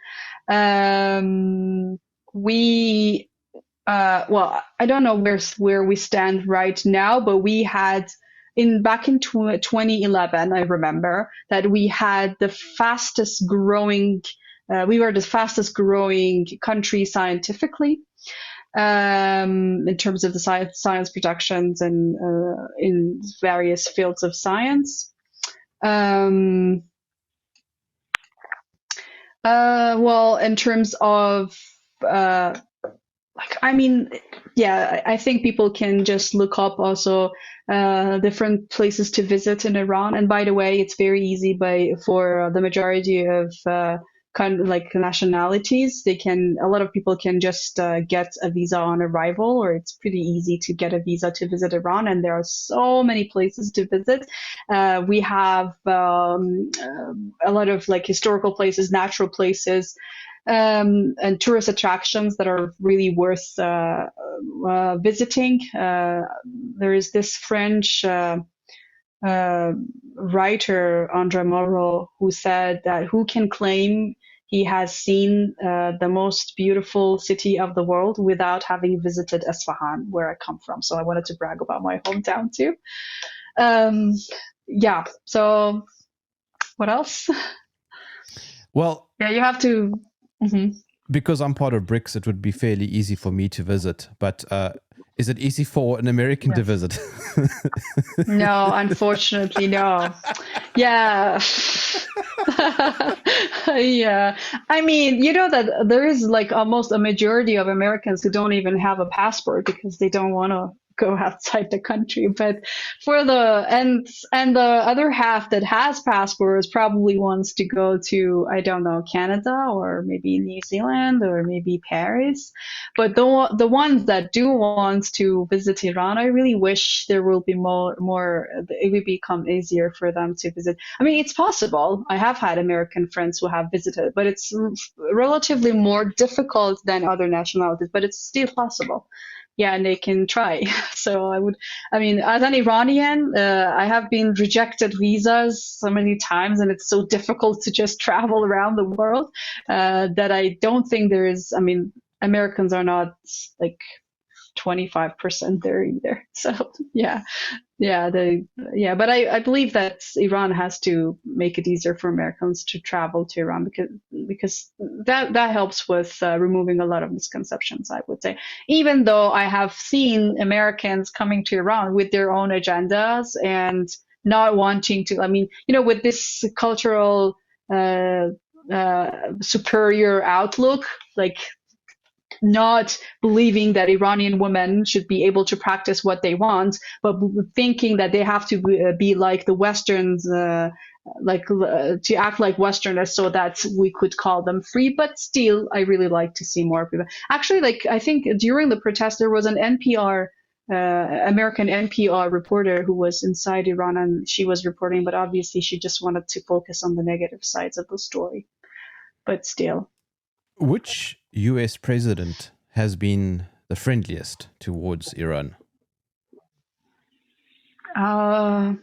We well, I don't know where we stand right now, but we had back in 2011, I remember that we had the fastest growing. We were the fastest growing country scientifically, in terms of the science productions and in various fields of science. Well, in terms of I mean, yeah, I think people can just look up also different places to visit in Iran. And by the way, it's very easy for the majority of kind of like nationalities. A lot of people can just get a visa on arrival, or it's pretty easy to get a visa to visit Iran. And there are so many places to visit. We have a lot of like historical places, natural places, and tourist attractions that are really worth visiting. There is this French writer, Andre Moreau, who said that who can claim he has seen the most beautiful city of the world without having visited Esfahan, where I come from. So I wanted to brag about my hometown too. Yeah, so what else? Well, yeah, you have to. Mm-hmm. Because I'm part of BRICS, it would be fairly easy for me to visit. But is it easy for an American to visit? No, unfortunately, no. Yeah. Yeah. I mean, you know that there is like almost a majority of Americans who don't even have a passport because they don't want to go outside the country. But for the other half that has passports probably wants to go to, I don't know, Canada or maybe New Zealand or maybe Paris. But the ones that do want to visit Iran, I really wish there will be more. It will become easier for them to visit. I mean, it's possible. I have had American friends who have visited, but it's relatively more difficult than other nationalities. But it's still possible. Yeah, and they can try. So I mean, as an Iranian, I have been rejected visas so many times, and it's so difficult to just travel around the world that I don't think there is. I mean, Americans are not like 25% there either. So yeah, but I believe that Iran has to make it easier for Americans to travel to Iran because that helps with removing a lot of misconceptions, I would say. Even though I have seen Americans coming to Iran with their own agendas and not wanting to. I mean, you know, with this cultural superior outlook, like not believing that Iranian women should be able to practice what they want, but thinking that they have to be like the Westerns, to act like Westerners so that we could call them free. But still, I really like to see more people. Actually, like I think during the protest, there was an NPR, American NPR reporter who was inside Iran and she was reporting, but obviously she just wanted to focus on the negative sides of the story. But still. Which US president has been the friendliest towards Iran? None.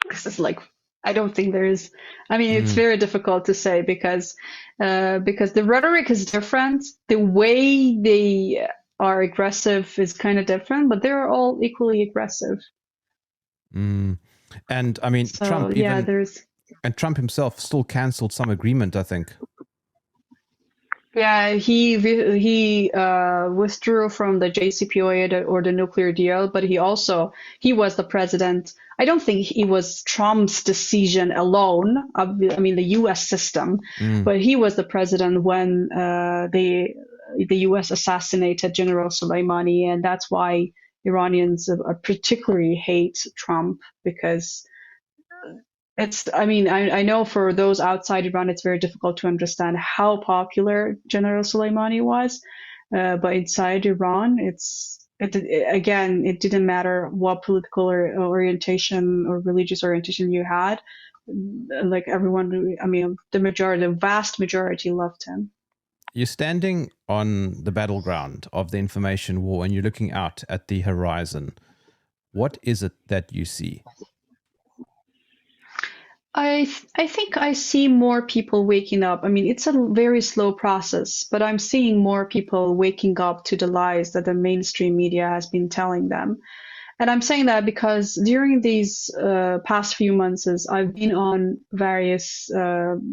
This is like, I don't think there is. I mean, it's very difficult to say because the rhetoric is different. The way they are aggressive is kind of different, but they're all equally aggressive. And I mean, So, Trump yeah, even, and Trump himself still canceled some agreement, I think. Yeah, he withdrew from the JCPOA or the nuclear deal, but he was the president. I don't think it was Trump's decision alone. I mean, the U.S. system, but he was the president when the U.S. assassinated General Soleimani, and that's why Iranians particularly hate Trump because I know for those outside Iran, it's very difficult to understand how popular General Soleimani was. But inside Iran, again, it didn't matter what political orientation or religious orientation you had. Like everyone, the vast majority loved him. You're standing on the battleground of the information war and you're looking out at the horizon. What is it that you see? I think I see more people waking up. I mean, it's a very slow process, but I'm seeing more people waking up to the lies that the mainstream media has been telling them. And I'm saying that because during these past few months, as I've been on various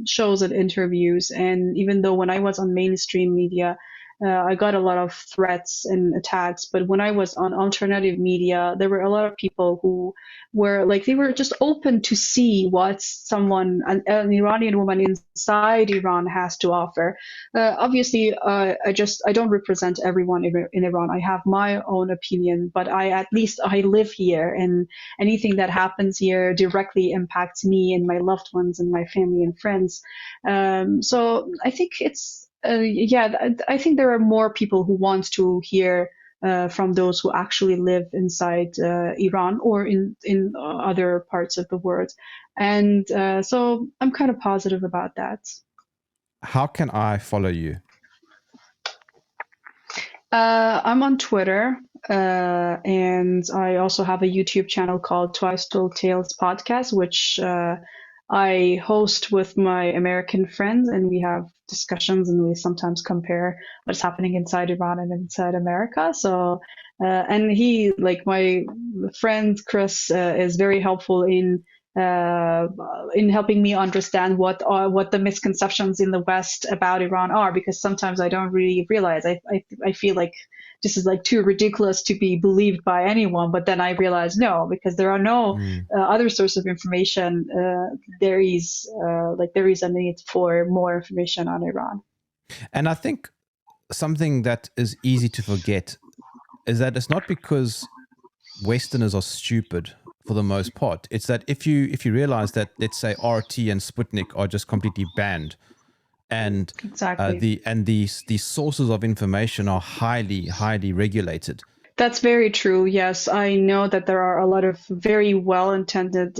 shows and interviews, and even though when I was on mainstream media, I got a lot of threats and attacks. But when I was on alternative media, there were a lot of people who were like, they were just open to see what an Iranian woman inside Iran has to offer. Obviously, I don't represent everyone in Iran. I have my own opinion, but I live here, and anything that happens here directly impacts me and my loved ones and my family and friends. So I think I think there are more people who want to hear from those who actually live inside Iran or in other parts of the world, and so I'm kind of positive about that. How can I follow you? I'm on Twitter, and I also have a YouTube channel called Twice Told Tales Podcast, which I host with my American friends, and we have discussions, and we sometimes compare what's happening inside Iran and inside America. So, and my friend Chris, is very helpful in helping me understand what the misconceptions in the West about Iran are, because sometimes I don't really realize. I feel like this is like too ridiculous to be believed by anyone, but then I realize no, because there are no other source of information. There is a need for more information on Iran. And I think something that is easy to forget is that it's not because Westerners are stupid for the most part. It's that if you realize that, let's say, RT and Sputnik are just completely banned, and exactly. These sources of information are highly regulated. That's very true. Yes, I know that there are a lot of very well-intended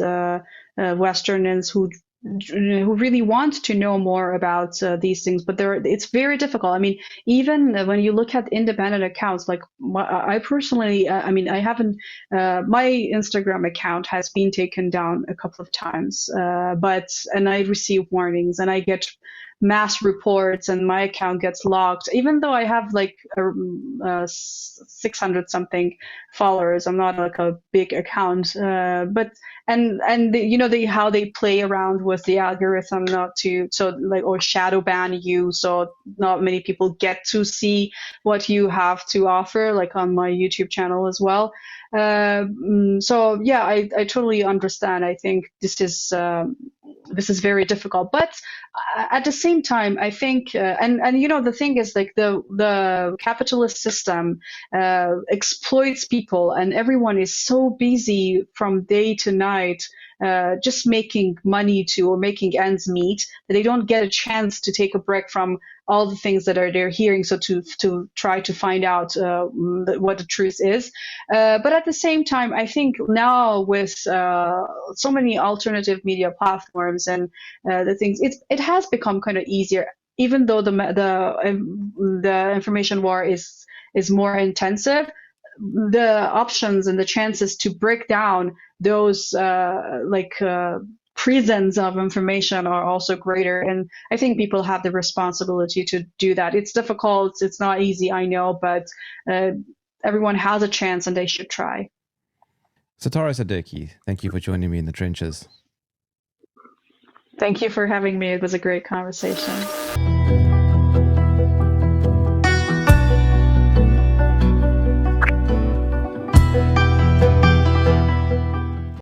Westerners who really want to know more about these things, but it's very difficult. I mean, even when you look at independent accounts, like I personally, I haven't, my Instagram account has been taken down a couple of times, and I receive warnings and I get mass reports and my account gets locked, even though I have like 600 something followers. I'm not like a big account, but how they play around with the algorithm or shadow ban you, so not many people get to see what you have to offer, like on my YouTube channel as well. So yeah, I totally understand. I think this is very difficult, but at the same time, I think, the thing is, like, the capitalist system exploits people, and everyone is so busy from day to night, just making money or making ends meet, that they don't get a chance to take a break from all the things that they're hearing. So to try to find out what the truth is. But at the same time, I think now with so many alternative media platforms and the things, it has become kind of easier, even though the information war is more intensive. The options and the chances to break down those prisons of information are also greater, and I think people have the responsibility to do that. It's difficult, it's not easy, I know, but everyone has a chance and they should try. Setareh Sadeqi, thank you for joining me in the trenches. Thank you for having me. It was a great conversation.